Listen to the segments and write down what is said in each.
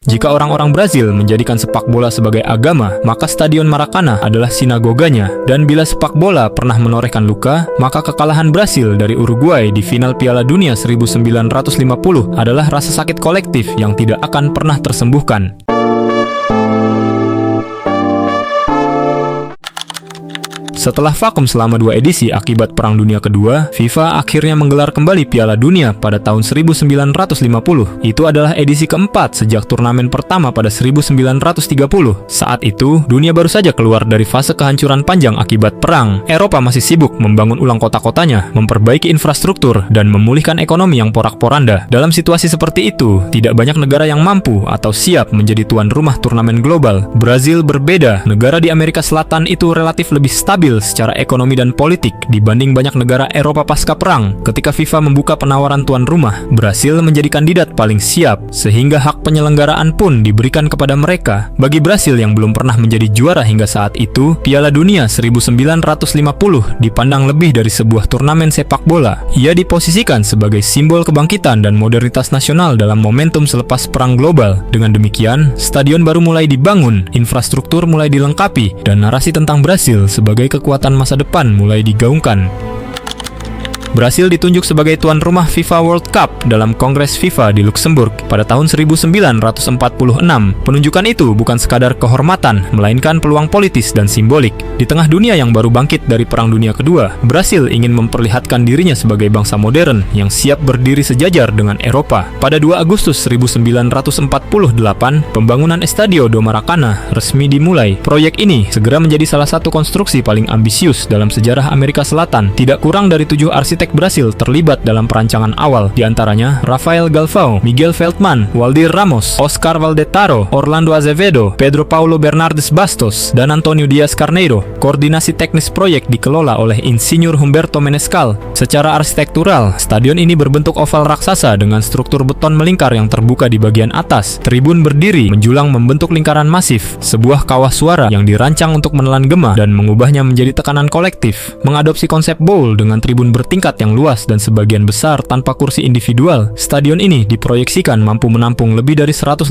Jika orang-orang Brazil menjadikan sepak bola sebagai agama, maka Stadion Maracanã adalah sinagoganya. Dan bila sepak bola pernah menorehkan luka, maka kekalahan Brasil dari Uruguay di final Piala Dunia 1950 adalah rasa sakit kolektif yang tidak akan pernah tersembuhkan. Setelah vakum selama 2 edisi akibat Perang Dunia Kedua, FIFA akhirnya menggelar kembali Piala Dunia pada tahun 1950. Itu adalah edisi keempat sejak turnamen pertama pada 1930. Saat itu, dunia baru saja keluar dari fase kehancuran panjang akibat perang. Eropa masih sibuk membangun ulang kota-kotanya, memperbaiki infrastruktur, dan memulihkan ekonomi yang porak-poranda. Dalam situasi seperti itu, tidak banyak negara yang mampu atau siap menjadi tuan rumah turnamen global. Brazil berbeda, negara di Amerika Selatan itu relatif lebih stabil secara ekonomi dan politik dibanding banyak negara Eropa pasca perang. Ketika FIFA membuka penawaran tuan rumah, Brasil menjadi kandidat paling siap, sehingga hak penyelenggaraan pun diberikan kepada mereka. Bagi Brasil yang belum pernah menjadi juara hingga saat itu, Piala Dunia 1950 dipandang lebih dari sebuah turnamen sepak bola. Ia diposisikan sebagai simbol kebangkitan dan modernitas nasional dalam momentum selepas perang global. Dengan demikian, stadion baru mulai dibangun, infrastruktur mulai dilengkapi, dan narasi tentang Brasil sebagai kekuatan masa depan mulai digaungkan. Brasil ditunjuk sebagai tuan rumah FIFA World Cup dalam Kongres FIFA di Luxembourg pada tahun 1946. Penunjukan itu bukan sekadar kehormatan, melainkan peluang politis dan simbolik. Di tengah dunia yang baru bangkit dari Perang Dunia Kedua, Brasil ingin memperlihatkan dirinya sebagai bangsa modern yang siap berdiri sejajar dengan Eropa. Pada 2 Agustus 1948, pembangunan Estadio do Maracanã resmi dimulai. Proyek ini segera menjadi salah satu konstruksi paling ambisius dalam sejarah Amerika Selatan. Tidak kurang dari 7 arsitek Brasil terlibat dalam perancangan awal, diantaranya Rafael Galvão, Miguel Feldman, Waldir Ramos, Oscar Valdetaro, Orlando Azevedo, Pedro Paulo Bernardes Bastos, dan Antonio Dias Carneiro. Koordinasi teknis proyek dikelola oleh Insinyur Humberto Menescal. Secara arsitektural, stadion ini berbentuk oval raksasa dengan struktur beton melingkar yang terbuka di bagian atas. Tribun berdiri menjulang membentuk lingkaran masif, sebuah kawah suara yang dirancang untuk menelan gema dan mengubahnya menjadi tekanan kolektif. Mengadopsi konsep bowl dengan tribun bertingkat yang luas dan sebagian besar tanpa kursi individual, stadion ini diproyeksikan mampu menampung lebih dari 150.000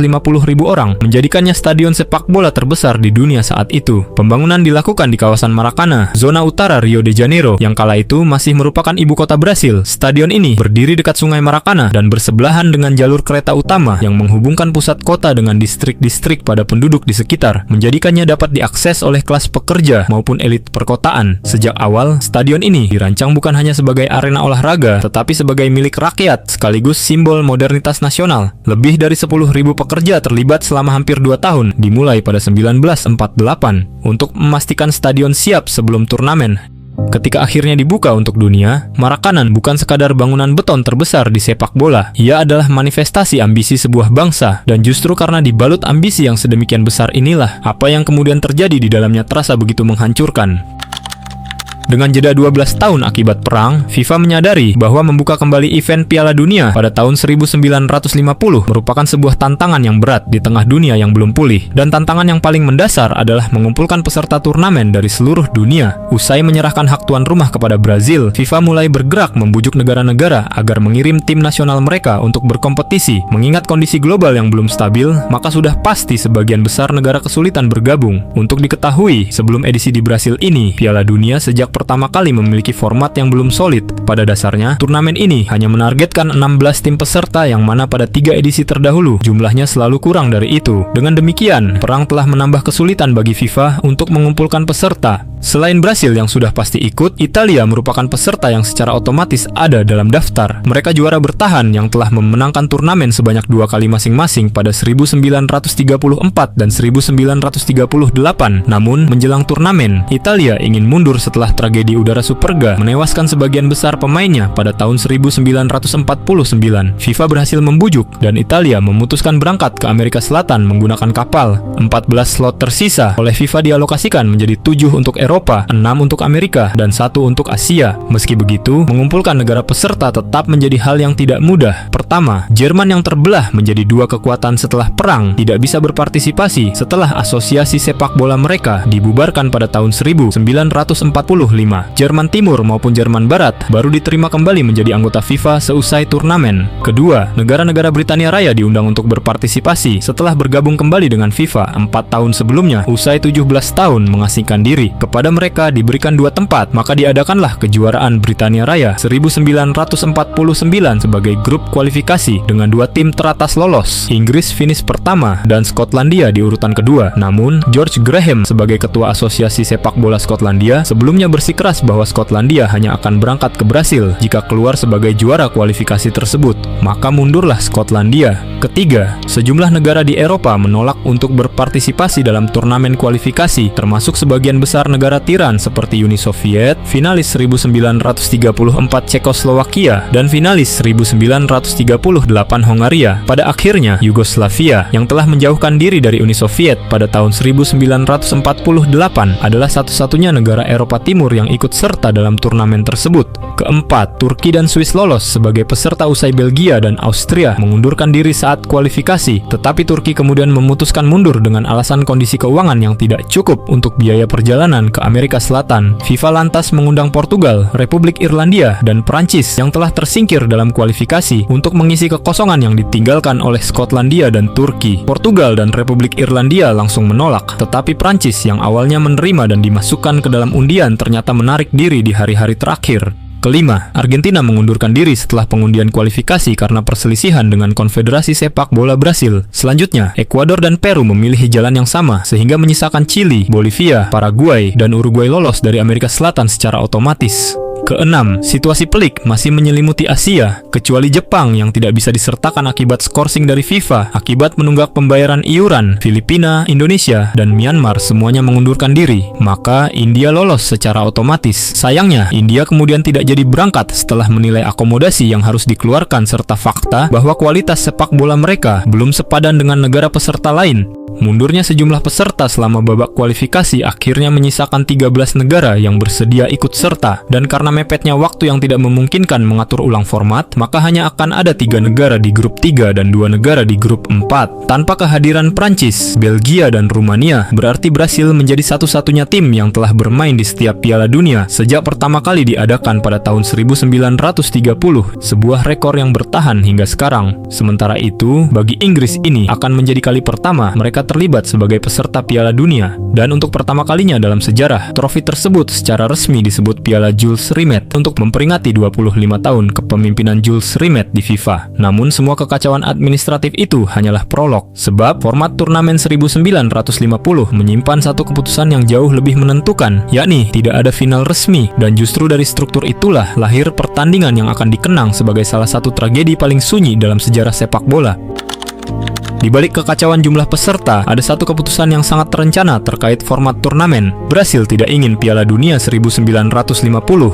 orang, menjadikannya stadion sepak bola terbesar di dunia saat itu. Pembangunan dilakukan di kawasan Maracanã, zona utara Rio de Janeiro, yang kala itu masih merupakan ibu kota Brasil. Stadion ini berdiri dekat Sungai Maracanã dan bersebelahan dengan jalur kereta utama yang menghubungkan pusat kota dengan distrik-distrik pada penduduk di sekitar, menjadikannya dapat diakses oleh kelas pekerja maupun elit perkotaan. Sejak awal, stadion ini dirancang bukan hanya sebagai arena olahraga, tetapi sebagai milik rakyat, sekaligus simbol modernitas nasional. Lebih dari 10.000 pekerja terlibat selama hampir 2 tahun, dimulai pada 1948, untuk memastikan stadion siap sebelum turnamen. Ketika akhirnya dibuka untuk dunia, Maracanã bukan sekadar bangunan beton terbesar di sepak bola. Ia adalah manifestasi ambisi sebuah bangsa, dan justru karena dibalut ambisi yang sedemikian besar inilah, apa yang kemudian terjadi di dalamnya terasa begitu menghancurkan. Dengan jeda 12 tahun akibat perang, FIFA menyadari bahwa membuka kembali event Piala Dunia pada tahun 1950 merupakan sebuah tantangan yang berat di tengah dunia yang belum pulih. Dan tantangan yang paling mendasar adalah mengumpulkan peserta turnamen dari seluruh dunia. Usai menyerahkan hak tuan rumah kepada Brazil, FIFA mulai bergerak membujuk negara-negara agar mengirim tim nasional mereka untuk berkompetisi. Mengingat kondisi global yang belum stabil, maka sudah pasti sebagian besar negara kesulitan bergabung. Untuk diketahui, sebelum edisi di Brasil ini, Piala Dunia sejak pertama kali memiliki format yang belum solid. Pada dasarnya, turnamen ini hanya menargetkan 16 tim peserta yang mana pada 3 edisi terdahulu jumlahnya selalu kurang dari itu. Dengan demikian, perang telah menambah kesulitan bagi FIFA untuk mengumpulkan peserta. Selain Brasil yang sudah pasti ikut, Italia merupakan peserta yang secara otomatis ada dalam daftar. Mereka juara bertahan yang telah memenangkan turnamen sebanyak 2 kali masing-masing pada 1934 dan 1938. Namun, menjelang turnamen, Italia ingin mundur setelah tragedi udara Superga menewaskan sebagian besar pemainnya pada tahun 1949. FIFA berhasil membujuk dan Italia memutuskan berangkat ke Amerika Selatan menggunakan kapal. 14 slot tersisa oleh FIFA dialokasikan menjadi 7 untuk Eropa, 6 untuk Amerika, dan 1 untuk Asia. Meski begitu, mengumpulkan negara peserta tetap menjadi hal yang tidak mudah. Pertama, Jerman yang terbelah menjadi 2 kekuatan setelah perang tidak bisa berpartisipasi setelah asosiasi sepak bola mereka dibubarkan pada tahun 1945. Jerman Timur maupun Jerman Barat baru diterima kembali menjadi anggota FIFA seusai turnamen. Kedua, negara-negara Britania Raya diundang untuk berpartisipasi setelah bergabung kembali dengan FIFA 4 tahun sebelumnya usai 17 tahun mengasingkan diri. Kepada mereka diberikan 2 tempat, maka diadakanlah kejuaraan Britania Raya 1949 sebagai grup kualifikasi dengan 2 tim teratas lolos. Inggris finish pertama dan Skotlandia di urutan kedua. Namun, George Graham sebagai ketua asosiasi sepak bola Skotlandia sebelumnya bersikeras bahwa Skotlandia hanya akan berangkat ke Brasil jika keluar sebagai juara kualifikasi tersebut. Maka mundurlah Skotlandia. Ketiga, sejumlah negara di Eropa menolak untuk berpartisipasi dalam turnamen kualifikasi, termasuk sebagian besar negara tiran seperti Uni Soviet, finalis 1934 Cekoslowakia, dan finalis 1938 Hongaria. Pada akhirnya, Yugoslavia yang telah menjauhkan diri dari Uni Soviet pada tahun 1948 adalah satu-satunya negara Eropa Timur yang ikut serta dalam turnamen tersebut. Keempat, Turki dan Swiss lolos sebagai peserta usai Belgia dan Austria mengundurkan diri saat kualifikasi, tetapi Turki kemudian memutuskan mundur dengan alasan kondisi keuangan yang tidak cukup untuk biaya perjalanan ke Amerika Selatan. FIFA lantas mengundang Portugal, Republik Irlandia, dan Prancis yang telah tersingkir dalam kualifikasi untuk mengisi kekosongan yang ditinggalkan oleh Skotlandia dan Turki. Portugal dan Republik Irlandia langsung menolak, tetapi Prancis yang awalnya menerima dan dimasukkan ke dalam undian ternyata menarik diri di hari-hari terakhir. Kelima, Argentina mengundurkan diri setelah pengundian kualifikasi karena perselisihan dengan Konfederasi Sepak Bola Brasil. Selanjutnya, Ekuador dan Peru memilih jalan yang sama, sehingga menyisakan Chili, Bolivia, Paraguay, dan Uruguay lolos dari Amerika Selatan secara otomatis. Keenam, situasi pelik masih menyelimuti Asia, kecuali Jepang yang tidak bisa disertakan akibat skorsing dari FIFA, akibat menunggak pembayaran iuran. Filipina, Indonesia, dan Myanmar semuanya mengundurkan diri, maka India lolos secara otomatis. Sayangnya, India kemudian tidak jadi berangkat setelah menilai akomodasi yang harus dikeluarkan serta fakta bahwa kualitas sepak bola mereka belum sepadan dengan negara peserta lain. Mundurnya sejumlah peserta selama babak kualifikasi akhirnya menyisakan 13 negara yang bersedia ikut serta, dan karena mepetnya waktu yang tidak memungkinkan mengatur ulang format, maka hanya akan ada 3 negara di grup 3 dan 2 negara di grup 4. Tanpa kehadiran Prancis, Belgia, dan Rumania, berarti Brasil menjadi satu-satunya tim yang telah bermain di setiap Piala Dunia sejak pertama kali diadakan pada tahun 1930, sebuah rekor yang bertahan hingga sekarang. Sementara itu, bagi Inggris ini akan menjadi kali pertama mereka terlibat sebagai peserta Piala Dunia, dan untuk pertama kalinya dalam sejarah, trofi tersebut secara resmi disebut Piala Jules Rimet untuk memperingati 25 tahun kepemimpinan Jules Rimet di FIFA. Namun semua kekacauan administratif itu hanyalah prolog, sebab format turnamen 1950 menyimpan satu keputusan yang jauh lebih menentukan, yakni tidak ada final resmi, dan justru dari struktur itulah lahir pertandingan yang akan dikenang sebagai salah satu tragedi paling sunyi dalam sejarah sepak bola. Di balik kekacauan jumlah peserta, ada satu keputusan yang sangat terencana terkait format turnamen. Brasil tidak ingin Piala Dunia 1950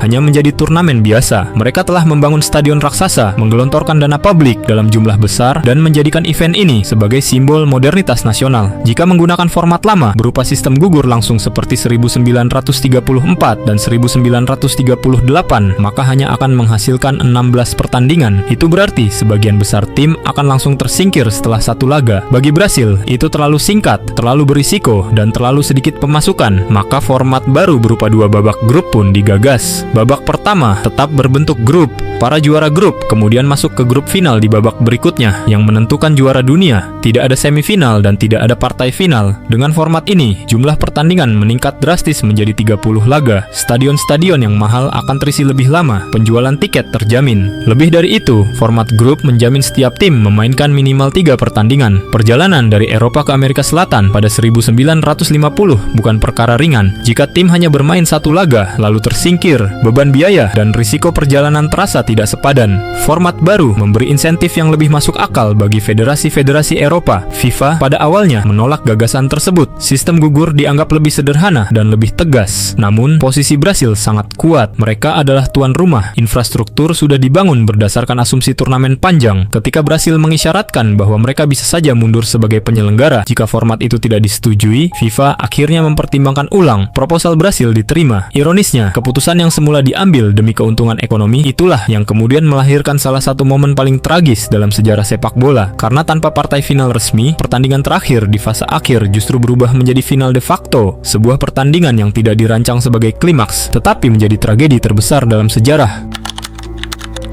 hanya menjadi turnamen biasa. Mereka telah membangun stadion raksasa, menggelontorkan dana publik dalam jumlah besar, dan menjadikan event ini sebagai simbol modernitas nasional. Jika menggunakan format lama berupa sistem gugur langsung seperti 1934 dan 1938, maka hanya akan menghasilkan 16 pertandingan. Itu berarti sebagian besar tim akan langsung tersingkir setelah satu laga. Bagi Brasil, itu terlalu singkat, terlalu berisiko, dan terlalu sedikit pemasukan. Maka format baru berupa 2 babak grup pun digagas. Babak pertama tetap berbentuk grup. Para juara grup kemudian masuk ke grup final di babak berikutnya yang menentukan juara dunia. Tidak ada semifinal dan tidak ada partai final. Dengan format ini, jumlah pertandingan meningkat drastis menjadi 30 laga. Stadion-stadion yang mahal akan terisi lebih lama. Penjualan tiket terjamin. Lebih dari itu, format grup menjamin setiap tim memainkan minimal 3 pertandingan. Perjalanan dari Eropa ke Amerika Selatan pada 1950 bukan perkara ringan. Jika tim hanya bermain satu laga lalu tersingkir, beban biaya dan risiko perjalanan terasa tidak sepadan. Format baru memberi insentif yang lebih masuk akal bagi federasi-federasi Eropa. FIFA pada awalnya menolak gagasan tersebut. Sistem gugur dianggap lebih sederhana dan lebih tegas. Namun, posisi Brasil sangat kuat. Mereka adalah tuan rumah. Infrastruktur sudah dibangun berdasarkan asumsi turnamen panjang. Ketika Brasil mengisyaratkan bahwa mereka bisa saja mundur sebagai penyelenggara jika format itu tidak disetujui, FIFA akhirnya mempertimbangkan ulang. Proposal Brasil diterima. Ironisnya, keputusan yang semula diambil demi keuntungan ekonomi itulah yang kemudian melahirkan salah satu momen paling tragis dalam sejarah sepak bola. Karena tanpa partai final resmi, pertandingan terakhir di fase akhir justru berubah menjadi final de facto, sebuah pertandingan yang tidak dirancang sebagai klimaks, tetapi menjadi tragedi terbesar dalam sejarah.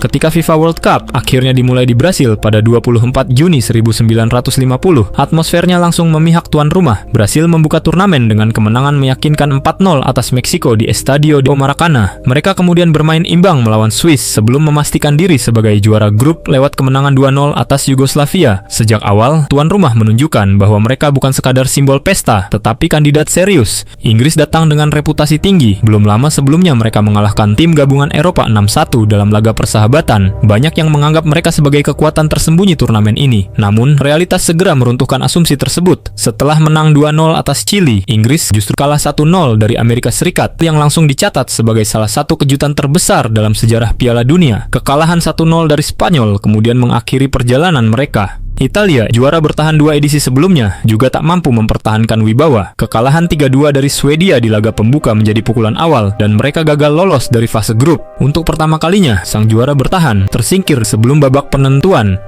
Ketika FIFA World Cup akhirnya dimulai di Brasil pada 24 Juni 1950, atmosfernya langsung memihak tuan rumah. Brasil membuka turnamen dengan kemenangan meyakinkan 4-0 atas Meksiko di Estadio do Maracanã. Mereka kemudian bermain imbang melawan Swiss sebelum memastikan diri sebagai juara grup lewat kemenangan 2-0 atas Yugoslavia. Sejak awal, tuan rumah menunjukkan bahwa mereka bukan sekadar simbol pesta, tetapi kandidat serius. Inggris datang dengan reputasi tinggi. Belum lama sebelumnya mereka mengalahkan tim gabungan Eropa 6-1 dalam laga persahabatan. Banyak yang menganggap mereka sebagai kekuatan tersembunyi turnamen ini. Namun, realitas segera meruntuhkan asumsi tersebut. Setelah menang 2-0 atas Chili, Inggris justru kalah 1-0 dari Amerika Serikat yang langsung dicatat sebagai salah satu kejutan terbesar dalam sejarah Piala Dunia. Kekalahan 1-0 dari Spanyol kemudian mengakhiri perjalanan mereka. Italia, juara bertahan 2 edisi sebelumnya, juga tak mampu mempertahankan wibawa. Kekalahan 3-2 dari Swedia di laga pembuka menjadi pukulan awal, dan mereka gagal lolos dari fase grup. Untuk pertama kalinya, sang juara bertahan tersingkir sebelum babak penentuan.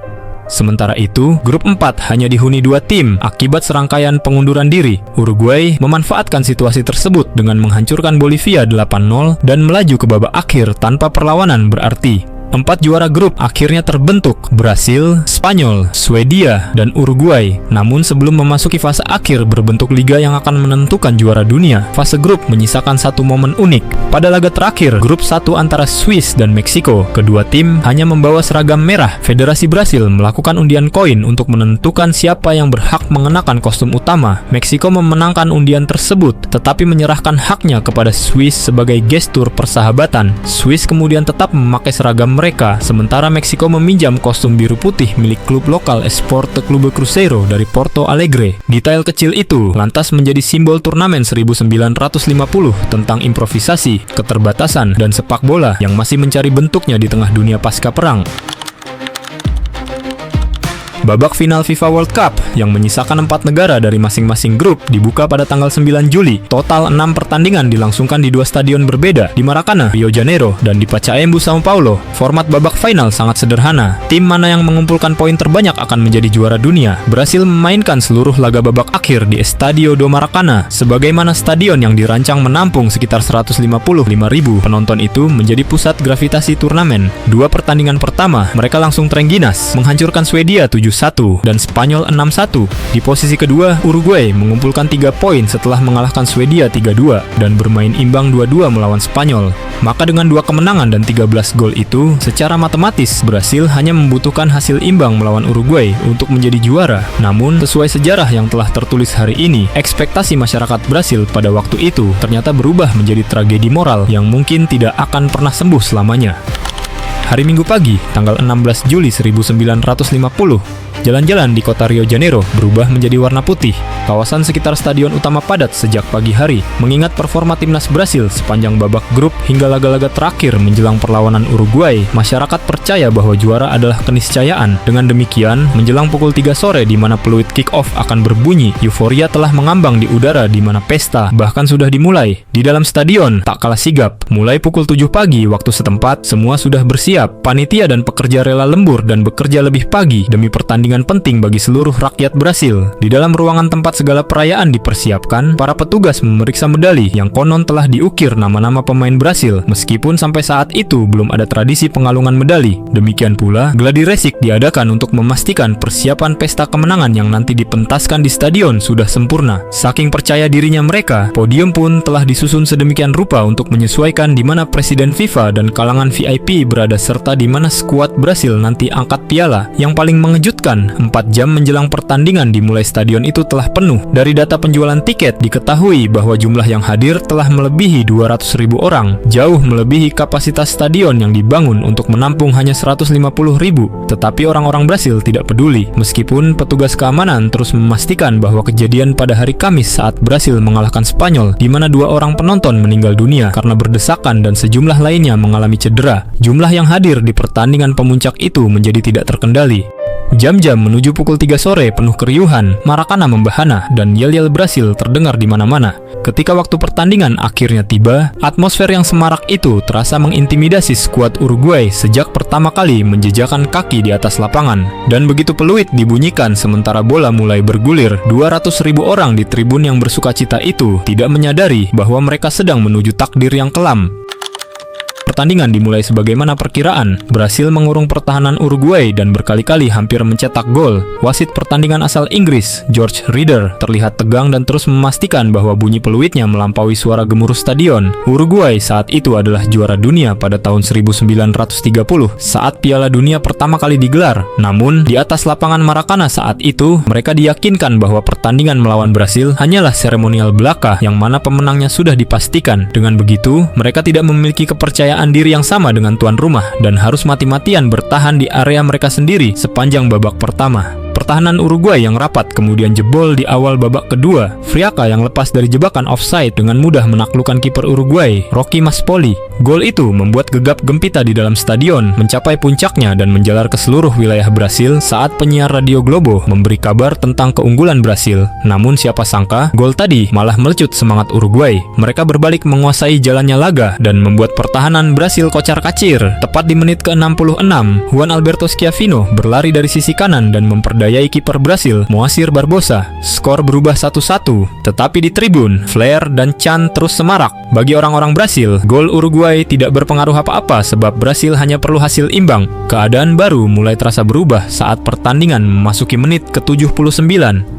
Sementara itu, grup 4 hanya dihuni 2 tim akibat serangkaian pengunduran diri. Uruguay memanfaatkan situasi tersebut dengan menghancurkan Bolivia 8-0 dan melaju ke babak akhir tanpa perlawanan berarti. 4 juara grup akhirnya terbentuk: Brasil, Spanyol, Swedia, dan Uruguay. Namun sebelum memasuki fase akhir berbentuk liga yang akan menentukan juara dunia, fase grup menyisakan satu momen unik. Pada laga terakhir, grup 1 antara Swiss dan Meksiko, kedua tim hanya membawa seragam merah. Federasi Brasil melakukan undian koin untuk menentukan siapa yang berhak mengenakan kostum utama. Meksiko memenangkan undian tersebut, tetapi menyerahkan haknya kepada Swiss sebagai gestur persahabatan. Swiss kemudian tetap memakai seragam mereka, sementara Meksiko meminjam kostum biru putih milik klub lokal Esporte Clube Cruzeiro dari Porto Alegre. Detail kecil itu lantas menjadi simbol turnamen 1950 tentang improvisasi, keterbatasan, dan sepak bola yang masih mencari bentuknya di tengah dunia pasca perang. Babak final FIFA World Cup yang menyisakan 4 negara dari masing-masing grup dibuka pada tanggal 9 Juli. Total 6 pertandingan dilangsungkan di 2 stadion berbeda, di Maracanã, Rio Janeiro, dan di Pacaembu, Sao Paulo. Format babak final sangat sederhana. Tim mana yang mengumpulkan poin terbanyak akan menjadi juara dunia. Brasil memainkan seluruh laga babak akhir di Estadio do Maracanã. Sebagaimana stadion yang dirancang menampung sekitar 155.000 penonton itu menjadi pusat gravitasi turnamen. 2 pertandingan pertama, mereka langsung terengginas, menghancurkan Swedia 7-1 dan Spanyol 6-1. Di posisi kedua, Uruguay mengumpulkan 3 poin setelah mengalahkan Swedia 3-2 dan bermain imbang 2-2 melawan Spanyol. Maka dengan 2 kemenangan dan 13 gol itu, secara matematis Brasil hanya membutuhkan hasil imbang melawan Uruguay untuk menjadi juara. Namun, sesuai sejarah yang telah tertulis hari ini, ekspektasi masyarakat Brasil pada waktu itu ternyata berubah menjadi tragedi moral yang mungkin tidak akan pernah sembuh selamanya. Hari Minggu pagi, tanggal 16 Juli 1950, jalan-jalan di kota Rio Janeiro berubah menjadi warna putih. Kawasan sekitar stadion utama padat sejak pagi hari, mengingat performa timnas Brasil sepanjang babak grup hingga laga-laga terakhir menjelang perlawanan Uruguay. Masyarakat percaya bahwa juara adalah keniscayaan. Dengan demikian, menjelang pukul 3 sore di mana peluit kick-off akan berbunyi, euforia telah mengambang di udara di mana pesta bahkan sudah dimulai. Di dalam stadion, tak kalah sigap. Mulai pukul 7 pagi waktu setempat, semua sudah bersiap. Panitia dan pekerja rela lembur dan bekerja lebih pagi demi pertandingan penting bagi seluruh rakyat Brasil. Di dalam ruangan tempat segala perayaan dipersiapkan, para petugas memeriksa medali yang konon telah diukir nama-nama pemain Brasil, meskipun sampai saat itu belum ada tradisi pengalungan medali. Demikian pula, gladi resik diadakan untuk memastikan persiapan pesta kemenangan yang nanti dipentaskan di stadion sudah sempurna. Saking percaya dirinya mereka, podium pun telah disusun sedemikian rupa untuk menyesuaikan di mana Presiden FIFA dan kalangan VIP berada serta di mana skuad Brasil nanti angkat piala. Yang paling mengejutkan, 4 jam menjelang pertandingan dimulai, stadion itu telah penuh. Dari data penjualan tiket diketahui bahwa jumlah yang hadir telah melebihi 200.000 orang, jauh melebihi kapasitas stadion yang dibangun untuk menampung hanya 150.000. Tetapi orang-orang Brasil tidak peduli, meskipun petugas keamanan terus memastikan bahwa kejadian pada hari Kamis saat Brasil mengalahkan Spanyol, di mana 2 orang penonton meninggal dunia karena berdesakan dan sejumlah lainnya mengalami cedera. Jumlah yang hadir di pertandingan pemuncak itu menjadi tidak terkendali. Jam-jam menuju pukul 3 sore penuh keriuhan, Maracana membahana, dan yel-yel Brasil terdengar di mana-mana. Ketika waktu pertandingan akhirnya tiba, atmosfer yang semarak itu terasa mengintimidasi skuad Uruguay sejak pertama kali menjejakkan kaki di atas lapangan. Dan begitu peluit dibunyikan sementara bola mulai bergulir, 200.000 orang di tribun yang bersukacita itu tidak menyadari bahwa mereka sedang menuju takdir yang kelam. Pertandingan dimulai sebagaimana perkiraan. Brasil mengurung pertahanan Uruguay dan berkali-kali hampir mencetak gol. Wasit pertandingan asal Inggris, George Reader, terlihat tegang dan terus memastikan bahwa bunyi peluitnya melampaui suara gemuruh stadion. Uruguay saat itu adalah juara dunia pada tahun 1930 saat Piala Dunia pertama kali digelar. Namun, di atas lapangan Maracana saat itu, mereka diyakinkan bahwa pertandingan melawan Brasil hanyalah seremonial belaka yang mana pemenangnya sudah dipastikan. Dengan begitu, mereka tidak memiliki kepercayaan diri yang sama dengan tuan rumah dan harus mati-matian bertahan di area mereka sendiri sepanjang babak pertama. Pertahanan Uruguay yang rapat kemudian jebol di awal babak kedua. Friaca yang lepas dari jebakan offside dengan mudah menaklukkan kiper Uruguay, Rocky Maspoli. Gol itu membuat gegap gempita di dalam stadion, mencapai puncaknya dan menjalar ke seluruh wilayah Brasil saat penyiar Radio Globo memberi kabar tentang keunggulan Brasil. Namun siapa sangka, gol tadi malah melecut semangat Uruguay. Mereka berbalik menguasai jalannya laga dan membuat pertahanan Brasil kocar-kacir. Tepat di menit ke-66, Juan Alberto Schiaffino berlari dari sisi kanan dan memperdayai kiper Brasil, Moacir Barbosa. Skor berubah 1-1, tetapi di tribun, Flair dan Chan terus semarak. Bagi orang-orang Brasil, gol Uruguay tidak berpengaruh apa-apa sebab Brasil hanya perlu hasil imbang. Keadaan baru mulai terasa berubah saat pertandingan memasuki menit ke-79.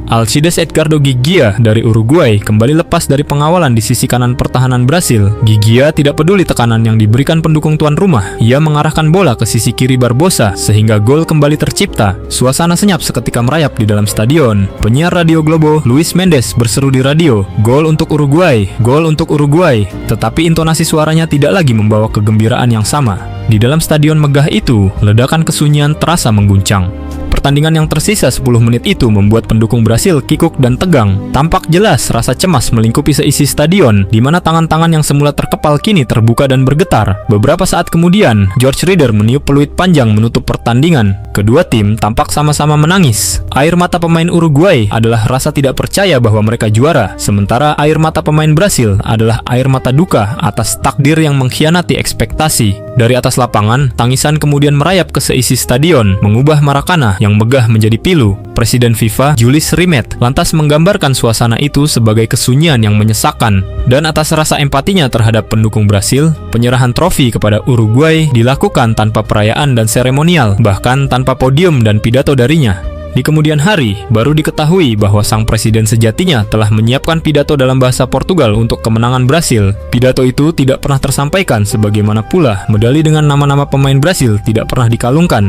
Alcides Edgardo Giggia dari Uruguay kembali lepas dari pengawalan di sisi kanan pertahanan Brasil. Giggia tidak peduli tekanan yang diberikan pendukung tuan rumah. Ia mengarahkan bola ke sisi kiri Barbosa sehingga gol kembali tercipta. Suasana senyap seketika merayap di dalam stadion. Penyiar Radio Globo, Luis Mendes, berseru di radio, "Gol untuk Uruguay, gol untuk Uruguay." Tetapi intonasi suaranya tidak lagi membawa kegembiraan yang sama. Di dalam stadion megah itu, ledakan kesunyian terasa mengguncang. Pertandingan yang tersisa 10 menit itu membuat pendukung Brasil kikuk dan tegang. Tampak jelas rasa cemas melingkupi seisi stadion, di mana tangan-tangan yang semula terkepal kini terbuka dan bergetar. Beberapa saat kemudian, George Reader meniup peluit panjang menutup pertandingan. Kedua tim tampak sama-sama menangis. Air mata pemain Uruguay adalah rasa tidak percaya bahwa mereka juara, sementara air mata pemain Brasil adalah air mata duka atas takdir yang mengkhianati ekspektasi. Dari atas lapangan, tangisan kemudian merayap ke seisi stadion, mengubah Maracana yang megah menjadi pilu. Presiden FIFA, Jules Rimet, lantas menggambarkan suasana itu sebagai kesunyian yang menyesakkan. Dan atas rasa empatinya terhadap pendukung Brasil, penyerahan trofi kepada Uruguay dilakukan tanpa perayaan dan seremonial, bahkan tanpa podium dan pidato darinya. Di kemudian hari, baru diketahui bahwa sang presiden sejatinya telah menyiapkan pidato dalam bahasa Portugal untuk kemenangan Brasil. Pidato itu tidak pernah tersampaikan, sebagaimana pula medali dengan nama-nama pemain Brasil tidak pernah dikalungkan.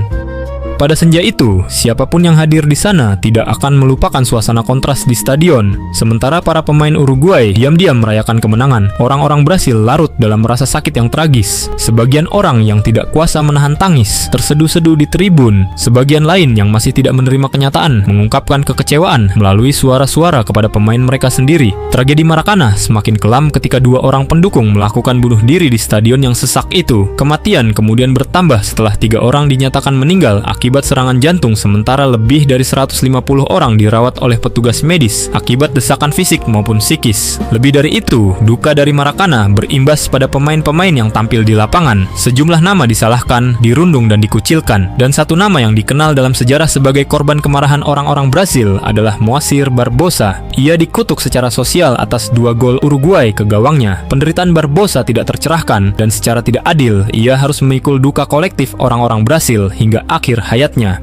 Pada senja itu, siapapun yang hadir di sana tidak akan melupakan suasana kontras di stadion. Sementara para pemain Uruguay diam-diam merayakan kemenangan, orang-orang Brasil larut dalam rasa sakit yang tragis. Sebagian orang yang tidak kuasa menahan tangis terseduh-seduh di tribun. Sebagian lain yang masih tidak menerima kenyataan mengungkapkan kekecewaan melalui suara-suara kepada pemain mereka sendiri. Tragedi Maracana semakin kelam ketika 2 orang pendukung melakukan bunuh diri di stadion yang sesak itu. Kematian kemudian bertambah setelah 3 orang dinyatakan meninggal akibat serangan jantung, sementara lebih dari 150 orang dirawat oleh petugas medis akibat desakan fisik maupun psikis. Lebih dari itu, duka dari Maracana berimbas pada pemain-pemain yang tampil di lapangan. Sejumlah nama disalahkan, dirundung dan dikucilkan, dan satu nama yang dikenal dalam sejarah sebagai korban kemarahan orang-orang Brasil adalah Moacir Barbosa. Ia dikutuk secara sosial atas 2 gol Uruguay ke gawangnya. Penderitaan Barbosa tidak tercerahkan dan secara tidak adil, ia harus memikul duka kolektif orang-orang Brasil hingga akhir hayatnya.